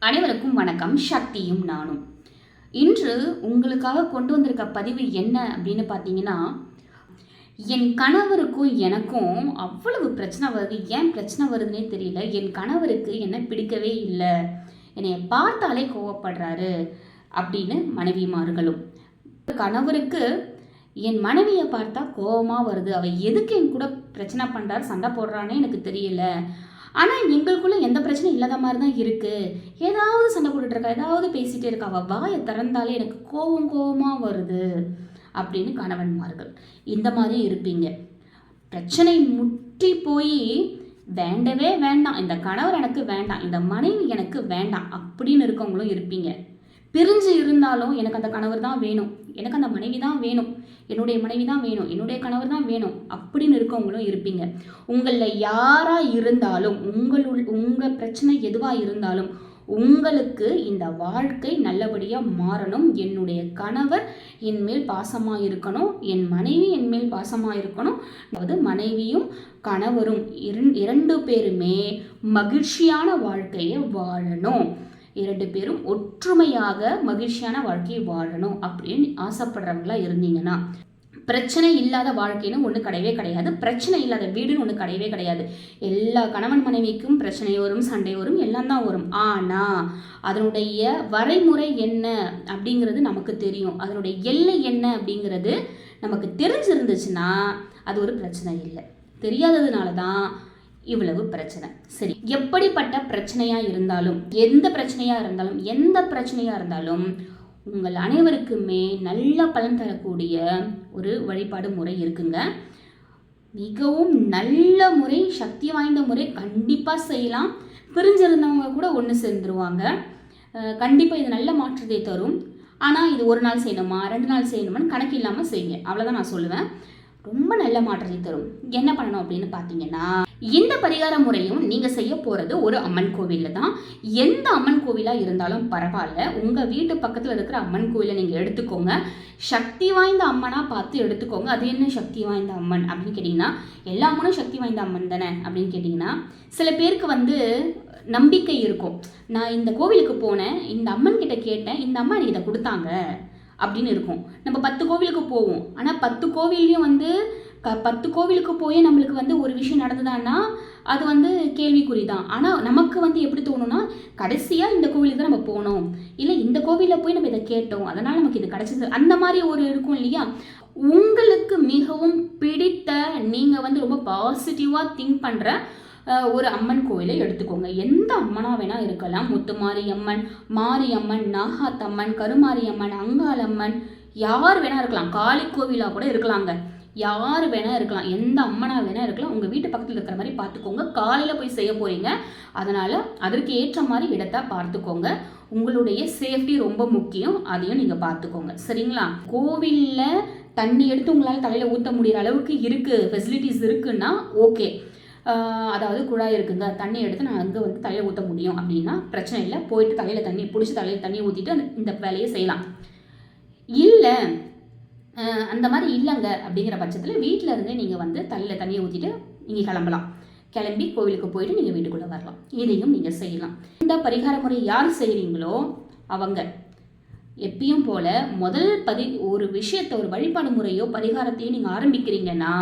அனைவருக்கும் வணக்கம். சக்தியும் நானும். இன்று உங்களுக்காக கொண்டு வந்திருக்க பதிவு என்ன அப்படின்னு பார்த்தீங்கன்னா, என் கணவருக்கும் எனக்கும் அவ்வளவு பிரச்சனை வருது. ஏன் பிரச்சனை வருதுன்னே தெரியல. என் கணவருக்கு என்ன பிடிக்கவே இல்லை, என்னை பார்த்தாலே கோவப்படுறாரு அப்படின்னு மனைவிமார்களும். கணவருக்கு என் மனைவியை பார்த்தா கோவமாக வருது, அவள் எதுக்கு என் கூட பிரச்சனை பண்ணுறாரு, சண்டை போடுறானே எனக்கு தெரியல. ஆனால் எங்களுக்குள்ளே எந்த பிரச்சனையும் இல்லாத மாதிரி தான் இருக்குது. ஏதாவது சண்டை போட்டுட்ருக்கா, ஏதாவது பேசிகிட்டே இருக்கா, அவள் வாயை திறந்தாலே எனக்கு கோவமாக வருது அப்படின்னு கணவன்மார்கள் இந்த மாதிரி இருப்பீங்க. பிரச்சனை முற்றி போய் வேண்டவே வேண்டாம், இந்த கணவர் எனக்கு வேண்டாம், இந்த மனைவி எனக்கு வேண்டாம் அப்படின்னு இருக்கவங்களும் இருப்பீங்க. பிரிஞ்சு இருந்தாலும் எனக்கு அந்த கணவர் தான் வேணும், எனக்கு அந்த மனைவி தான் வேணும், என்னுடைய மனைவி தான் வேணும், என்னுடைய கணவர் தான் வேணும் அப்படின்னு இருக்கவங்களும் இருப்பீங்க. உங்களில் யாராக இருந்தாலும், உங்கள் பிரச்சனை எதுவாக இருந்தாலும் உங்களுக்கு இந்த வாழ்க்கை நல்லபடியாக மாறணும். என்னுடைய கணவர் என் மேல் பாசமாக இருக்கணும், என் மனைவி என் மேல் பாசமாக இருக்கணும். அதாவது மனைவியும் கணவரும் இரண்டு பேருமே மகிழ்ச்சியான வாழ்க்கையை வாழணும், இரண்டு பேரும் ஒற்றுமையாக மகிழ்ச்சியான வாழ்க்கையை வாழணும் அப்படின்னு ஆசைப்படுறவங்களா இருந்தீங்கன்னா, பிரச்சனை இல்லாத வாழ்க்கைன்னு ஒன்று கிடையவே கிடையாது, பிரச்சனை இல்லாத வீடுன்னு ஒன்று கிடையவே கிடையாது. எல்லா கணவன் மனைவிக்கும் பிரச்சனை வரும், சண்டை வரும், எல்லாம் தான் வரும். ஆனால் அதனுடைய வரைமுறை என்ன அப்படிங்கிறது நமக்கு தெரியும், அதனுடைய எல்லை என்ன அப்படிங்கிறது நமக்கு தெரிஞ்சிருந்துச்சுன்னா அது ஒரு பிரச்சனை இல்லை. தெரியாததுனால தான் இவ்வளவு பிரச்சனை. சரி, எப்படிப்பட்ட பிரச்சனையா இருந்தாலும், எந்த பிரச்சனையா இருந்தாலும் உங்கள் அனைவருக்குமே நல்ல பலன் தரக்கூடிய ஒரு வழிபாடு முறை இருக்குங்க. மிகவும் நல்ல முறை, சக்தி வாய்ந்த முறை. கண்டிப்பாக செய்யலாம். பிரிஞ்சிருந்தவங்க கூட ஒன்று சேர்ந்துருவாங்க. கண்டிப்பாக இது நல்ல மாற்றத்தை தரும். ஆனால் இது ஒரு நாள் செய்யணுமா, 2 நாள் செய்யணுமான்னு கணக்கு இல்லாமல் செய்யுங்க, அவ்வளோதான் நான் சொல்லுவேன். ரொம்ப நல்ல மாற்றத்தை தரும். என்ன பண்ணணும் அப்படின்னு பார்த்தீங்கன்னா, இந்த பரிகார முறையும் நீங்கள் செய்ய போகிறது ஒரு அம்மன் கோவிலில் தான். எந்த அம்மன் கோவிலாக இருந்தாலும் பரவாயில்ல, உங்கள் வீட்டு பக்கத்தில் இருக்கிற அம்மன் கோவிலை நீங்கள் எடுத்துக்கோங்க. சக்தி வாய்ந்த அம்மனாக பார்த்து எடுத்துக்கோங்க. அது என்ன சக்தி வாய்ந்த அம்மன் அப்படின்னு கேட்டிங்கன்னா, எல்லா அம்மனும் சக்தி வாய்ந்த அம்மன் தானே அப்படின்னு கேட்டிங்கன்னா, சில பேருக்கு நம்பிக்கை இருக்கும். நான் இந்த கோவிலுக்கு போனேன், இந்த அம்மன் கிட்ட கேட்டேன், இந்த அம்மா எனக்கு இதை கொடுத்தாங்க அப்படின்னு இருக்கும். நம்ம 10 கோவிலுக்கு போவோம், ஆனால் 10 கோவில்லையும் 10 கோவிலுக்கு போய் நம்மளுக்கு ஒரு விஷயம் நடந்ததான்னா அது கேள்விக்குறி தான். ஆனால் நமக்கு எப்படி தோணும்னா, கடைசியாக இந்த கோவிலுக்கு தான் நம்ம போனோம், இல்லை இந்த கோவிலில் போய் நம்ம இதை கேட்டோம், அதனால் நமக்கு இது கிடைச்சது, அந்த மாதிரி ஒரு இருக்கும் இல்லையா. உங்களுக்கு மிகவும் பிடித்த, நீங்கள் ரொம்ப பாசிட்டிவாக திங்க் பண்ணுற ஒரு அம்மன் கோயிலை எடுத்துக்கோங்க. எந்த அம்மனாக வேணால் இருக்கலாம். முத்துமாரியம்மன், மாரியம்மன், நாகாத்தம்மன், கருமாரியம்மன், அங்காளம்மன், யார் வேணால் இருக்கலாம். காளி கோவிலாக கூட இருக்கலாங்க, யார் வேணால் இருக்கலாம், எந்த அம்மனாக வேணால் இருக்கலாம். உங்கள் வீட்டு பக்கத்தில் இருக்கிற மாதிரி பார்த்துக்கோங்க. காலையில் போய் செய்ய போகிறீங்க, அதனால் அதற்கு ஏற்ற மாதிரி இடத்தை பார்த்துக்கோங்க. உங்களுடைய சேஃப்டி ரொம்ப முக்கியம், அதையும் நீங்கள் பார்த்துக்கோங்க. சரிங்களா? கோவிலில் தண்ணி எடுத்து உங்களால் தலையில் ஊற்ற முடிகிற அளவுக்கு இருக்குது, ஃபெசிலிட்டிஸ் இருக்குன்னா ஓகே. அதாவது குழாய் இருக்குங்க, தண்ணி எடுத்து நான் அங்கே தலையில் ஊற்ற முடியும் அப்படின்னா பிரச்சனை இல்லை. போயிட்டு தலையில் தண்ணி ஊற்றிட்டு இந்த வேலையை செய்யலாம். இல்லை அந்த மாதிரி இல்லைங்க அப்படிங்கிற பட்சத்தில் வீட்டில் இருந்தே நீங்கள் தலையில் தண்ணியை ஊற்றிட்டு நீங்கள் கிளம்பி கோவிலுக்கு போயிட்டு நீங்கள் வீட்டுக்குள்ளே வரலாம். இதையும் நீங்கள் செய்யலாம். இந்த பரிகார முறை யார் செய்கிறீங்களோ அவங்க எப்பயும் போல் முதல் ஒரு விஷயத்தை, ஒரு வழிபாடு முறையோ பரிகாரத்தையோ நீங்கள் ஆரம்பிக்கிறீங்கன்னா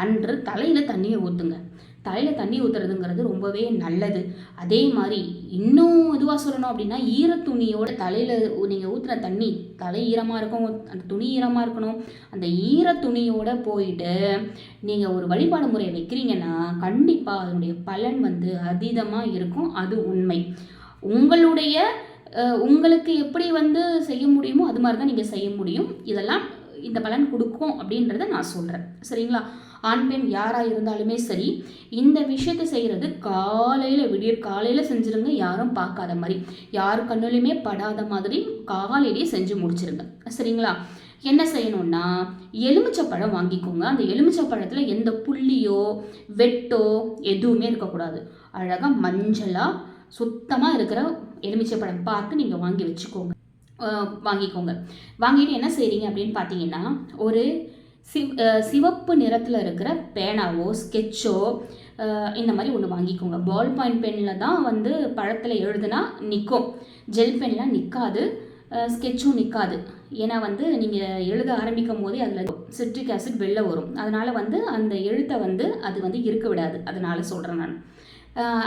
அன்று தலையில் தண்ணியை ஊற்றுங்க. தலையில் தண்ணி ஊற்றுறதுங்கிறது ரொம்பவே நல்லது. அதே மாதிரி இன்னும் இதுவாக சொல்லணும் அப்படின்னா, ஈரத்துணியோட தலையில் நீங்கள் ஊற்றுற தண்ணி, தலை ஈரமாக இருக்கும், அந்த துணி ஈரமாக இருக்கணும். அந்த ஈரத்துணியோடு போயிட்டு நீங்கள் ஒரு வழிபாடு முறையை வைக்கிறீங்கன்னா கண்டிப்பாக அதனுடைய பலன் அதீதமாக இருக்கும். அது உண்மை. உங்களுக்கு எப்படி செய்ய முடியுமோ அது மாதிரி தான் நீங்கள் செய்ய முடியும். இதெல்லாம் இந்த பலன் கொடுக்கும் அப்படின்றத நான் சொல்கிறேன். சரிங்களா? ஆண் பெண் யாராக இருந்தாலுமே சரி, இந்த விஷயத்தை செய்கிறது விடியற் காலையில் செஞ்சுருங்க. யாரும் பார்க்காத மாதிரி, யார் கண்ணுலையுமே படாத மாதிரி காலையிலேயே செஞ்சு முடிச்சிருங்க. சரிங்களா? என்ன செய்யணும்னா, எலுமிச்சப்பழம் வாங்கிக்கோங்க. அந்த எலுமிச்சப்பழத்தில் எந்த புள்ளியோ வெட்டோ எதுவுமே இருக்கக்கூடாது. அழகாக மஞ்சளாக சுத்தமாக இருக்கிற எலுமிச்சப்பழம் பார்த்து நீங்கள் வாங்கிக்கோங்க. வாங்கிட்டு என்ன செய்கிறீங்க அப்படின்னு பார்த்தீங்கன்னா, ஒரு சிவப்பு நிறத்தில் இருக்கிற பேனாவோ ஸ்கெட்சோ இந்த மாதிரி ஒன்று வாங்கிக்கோங்க. பால் பாயிண்ட் பெனில் தான் வந்து பழத்தில் எழுதுனா நிற்கும், ஜெல் பென்லாம் நிற்காது, ஸ்கெட்சும் நிற்காது. ஏன்னா வந்து நீங்கள் எழுத ஆரம்பிக்கும் போதே அதில் சிட்ரிக் ஆசிட் வெளில வரும். அதனால் வந்து அந்த எழுத்தை வந்து அது வந்து இருக்க விடாது. அதனால் சொல்கிறேன் நான்.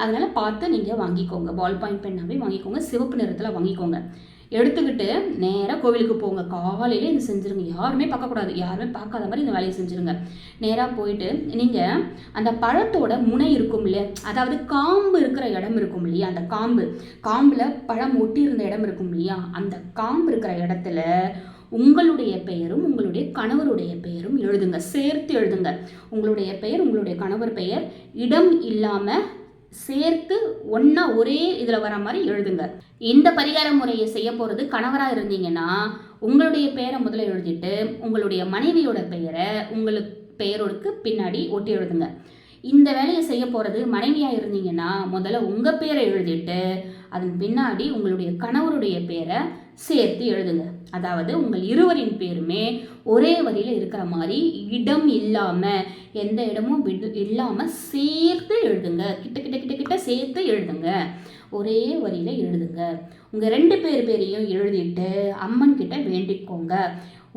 அதனால் பார்த்து நீங்கள் வாங்கிக்கோங்க. பால் பாயிண்ட் பென்னாகவே வாங்கிக்கோங்க, சிவப்பு நிறத்தில் வாங்கிக்கோங்க. எடுத்துக்கிட்டு நேராக கோவிலுக்கு போங்க. காலையில் இது செஞ்சுருங்க. யாருமே பார்க்கக்கூடாது, யாருமே பார்க்காத மாதிரி இந்த வேலையை செஞ்சுருங்க. நேராக போயிட்டு நீங்கள் அந்த பழத்தோட முனை இருக்கும் இல்லையா, அதாவது காம்பு இருக்கிற இடம் இருக்கும் இல்லையா, அந்த காம்பில் பழம் ஒட்டி இருந்த இடம் இருக்கும் இல்லையா, அந்த காம்பு இருக்கிற இடத்துல உங்களுடைய பெயரும் உங்களுடைய கணவருடைய பெயரும் எழுதுங்க. சேர்த்து எழுதுங்க. உங்களுடைய பெயர், உங்களுடைய கணவர் பெயர் இடம் இல்லாமல் சேர்த்து ஒன்றா ஒரே இதில் வர மாதிரி எழுதுங்க. இந்த பரிகார முறையை செய்ய போகிறது கணவராக இருந்தீங்கன்னா உங்களுடைய பெயரை முதல்ல எழுதிட்டு உங்களுடைய மனைவியோட பெயரை உங்களுக்கு பெயரோடுக்கு பின்னாடி ஒட்டி எழுதுங்க. இந்த வேலையை செய்ய போகிறது மனைவியாக இருந்தீங்கன்னா முதல்ல உங்கள் பேரை எழுதிட்டு அதன் பின்னாடி உங்களுடைய கணவருடைய பேரை சேர்த்து எழுதுங்க. அதாவது உங்கள் இருவரின் பேருமே ஒரே வரியில் இருக்கிற மாதிரி இடம் இல்லாமல், எந்த இடமும் இல்லாமல் சேர்த்து எழுதுங்க. கிட்ட கிட்ட கிட்ட கிட்ட சேர்த்து எழுதுங்க. ஒரே வரியில் எழுதுங்க. உங்கள் 2 பேரையும் எழுதிட்டு அம்மன் கிட்ட வேண்டிக்கோங்க.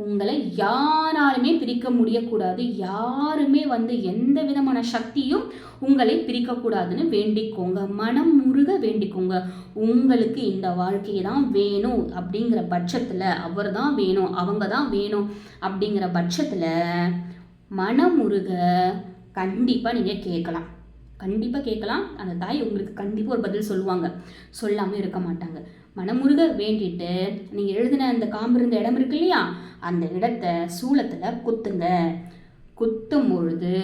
உங்களை யாராலுமே பிரிக்க முடியக்கூடாது, யாருமே வந்து எந்த விதமான சக்தியும் உங்களை பிரிக்கக்கூடாதுன்னு வேண்டிக்கோங்க. மனம் முருக வேண்டிக்கோங்க. உங்களுக்கு இந்த வாழ்க்கையை தான் வேணும் அப்படிங்கிற பட்சத்தில், அவர் தான் வேணும், அவங்க தான் வேணும் அப்படிங்கிற பட்சத்தில் மனமுருக கண்டிப்பாக நீங்கள் கேட்கலாம். கண்டிப்பாக கேட்கலாம். அந்த தாய் உங்களுக்கு கண்டிப்பாக ஒரு பதில் சொல்லுவாங்க, சொல்லாமல் இருக்க மாட்டாங்க. மனமுருக வேண்டிட்டு நீங்கள் எழுதின அந்த காம்பு இருந்த இடம் இருக்கு இல்லையா, அந்த இடத்த சூளத்தில் குத்துங்க. குத்தும் பொழுது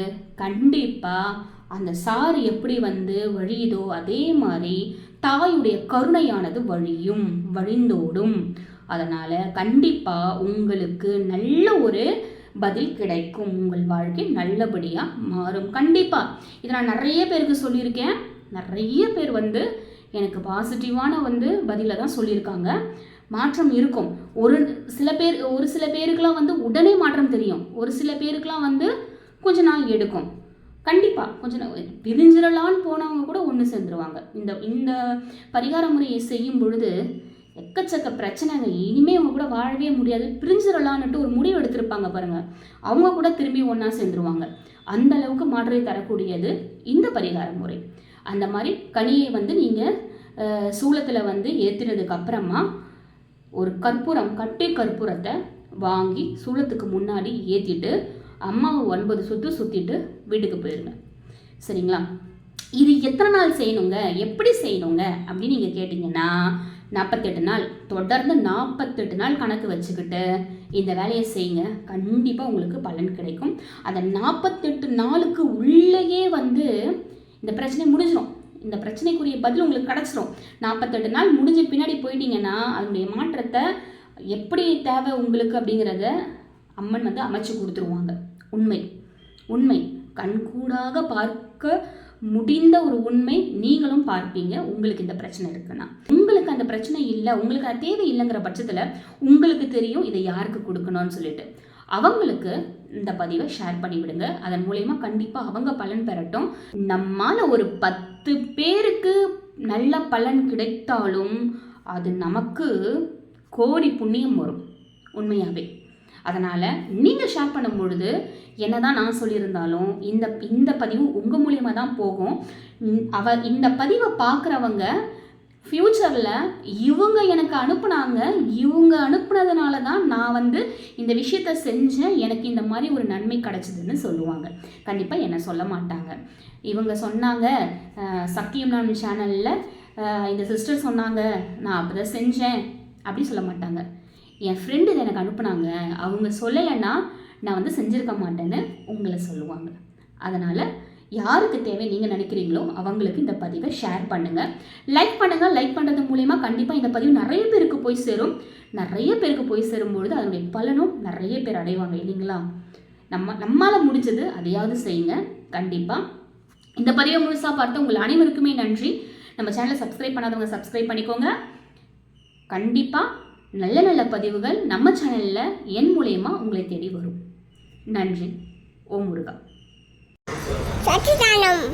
கண்டிப்பாக அந்த சாறு எப்படி வந்து வழியுதோ அதே மாதிரி தாயுடைய கருணையானது வழிந்தோடும். அதனால் கண்டிப்பாக உங்களுக்கு நல்ல ஒரு பதில் கிடைக்கும். உங்கள் வாழ்க்கை நல்லபடியாக மாறும். கண்டிப்பாக இதை நான் நிறைய பேருக்கு சொல்லியிருக்கேன். நிறைய பேர் வந்து எனக்கு பாசிட்டிவான வந்து பதிலை தான் சொல்லியிருக்காங்க. மாற்றம் இருக்கும். ஒரு சில பேருக்கெலாம் வந்து உடனே மாற்றம் தெரியும். ஒரு சில பேருக்கெலாம் வந்து கொஞ்ச நாள் எடுக்கும். கண்டிப்பாக கொஞ்சம் பிரிஞ்சிடலான்னு போனவங்க கூட ஒன்று சேர்ந்துருவாங்க. இந்த பரிகார முறையை செய்யும் பொழுது எக்கச்சக்க பிரச்சனைங்க. இனிமேல் அவங்க கூட வாழவே முடியாது, பிரிஞ்சிடலான்னுட்டு ஒரு முடிவு எடுத்திருப்பாங்க பாருங்கள், அவங்க கூட திரும்பி ஒன்றா சேர்ந்துருவாங்க. அந்த அளவுக்கு மாற்றத்தை தரக்கூடியது இந்த பரிகார முறை. அந்த மாதிரி கனியை வந்து நீங்கள் சூளத்தில் வந்து ஏற்றினதுக்கு அப்புறமா ஒரு கட்டி கற்பூரத்தை வாங்கி சூளத்துக்கு முன்னாடி ஏற்றிட்டு அம்மாவை 9 சுற்று சுற்றிட்டு வீட்டுக்கு போயிடுங்க. சரிங்களா? இது எத்தனை நாள் செய்யணுங்க, எப்படி செய்யணுங்க அப்படின்னு நீங்கள் கேட்டிங்கன்னா 48 நாள், தொடர்ந்து 48 நாள் கணக்கு வச்சுக்கிட்டு இந்த வேலையை செய்யுங்க. கண்டிப்பாக உங்களுக்கு பலன் கிடைக்கும். அந்த 48 நாளுக்கு உள்ளேயே வந்து இந்த பிரச்சனை முடிஞ்சிடும். இந்த பிரச்சனைக்குரிய பதில் உங்களுக்கு கிடச்சிரும். 48 நாள் முடிஞ்ச பின்னாடி போயிட்டீங்கன்னா அதனுடைய மாற்றத்தை எப்படி தேவை உங்களுக்கு அப்படிங்கிறத அம்மன் வந்து அமைச்சு கொடுத்துருவாங்க. உண்மை கண்கூடாக பார்க்க முடிந்த ஒரு உண்மை. நீங்களும் பார்ப்பீங்க. உங்களுக்கு இந்த பிரச்சனை இருக்குன்னா, உங்களுக்கு அந்த பிரச்சனை இல்லை, உங்களுக்கு அது தேவை இல்லைங்கிற பட்சத்தில் உங்களுக்கு தெரியும் இதை யாருக்கு கொடுக்கணும்னு சொல்லிட்டு அவங்களுக்கு இந்த பதிவை ஷேர் பண்ணி விடுங்க. அதன் மூலயமா கண்டிப்பாக அவங்க பலன் பெறட்டும். நம்மால் ஒரு 10 பேருக்கு நல்ல பலன் கிடைத்தாலும் அது நமக்கு கோடி புண்ணியம் வரும் உண்மையாகவே. அதனால் நீங்கள் ஷேர் பண்ணும் பொழுது என்னதான் நான் சொல்லியிருந்தாலும் இந்த பதிவு உங்கள் மூலியமாக தான் போகும். இந்த பதிவை பார்க்குறவங்க ஃப்யூச்சரில் இவங்க எனக்கு அனுப்புனாங்க, இவங்க அனுப்புனதுனால தான் நான் வந்து இந்த விஷயத்த செஞ்சேன், எனக்கு இந்த மாதிரி ஒரு நன்மை கிடச்சிதுன்னு சொல்லுவாங்க. கண்டிப்பாக என்ன சொல்ல மாட்டாங்க. இவங்க சொன்னாங்க சக்கியம் நான் சேனலில் இந்த சிஸ்டர் சொன்னாங்க நான் அப்படி தான் செஞ்சேன் அப்படி சொல்ல மாட்டாங்க. என் ஃப்ரெண்டு இதை எனக்கு அனுப்புனாங்க, அவங்க சொல்லலைன்னா நான் வந்து செஞ்சுருக்க மாட்டேன்னு உங்களை சொல்லுவாங்க. அதனால் யாருக்கு தேவை நீங்கள் நினைக்கிறீங்களோ அவங்களுக்கு இந்த பதிவை ஷேர் பண்ணுங்கள், லைக் பண்ணுங்கள். லைக் பண்ணுறது மூலயமா கண்டிப்பாக இந்த பதிவு நிறைய பேருக்கு போய் சேரும். நிறைய பேருக்கு போய் சேரும்பொழுது அதனுடைய பலனும் நிறைய பேர் அடைவாங்க இல்லைங்களா? நம்மளால் முடிஞ்சது அதையாவது செய்யுங்க. கண்டிப்பாக இந்த பதிவை முழுசாக பார்த்து உங்கள் அனைவருக்குமே நன்றி. நம்ம சேனலை சப்ஸ்கிரைப் பண்ணாதவங்க சப்ஸ்கிரைப் பண்ணிக்கோங்க. கண்டிப்பாக நல்ல நல்ல பதிவுகள் நம்ம சேனலில் என் மூலயமா உங்களை தேடி வரும். நன்றி. ஓம் முருகா. சச்சிதானம்.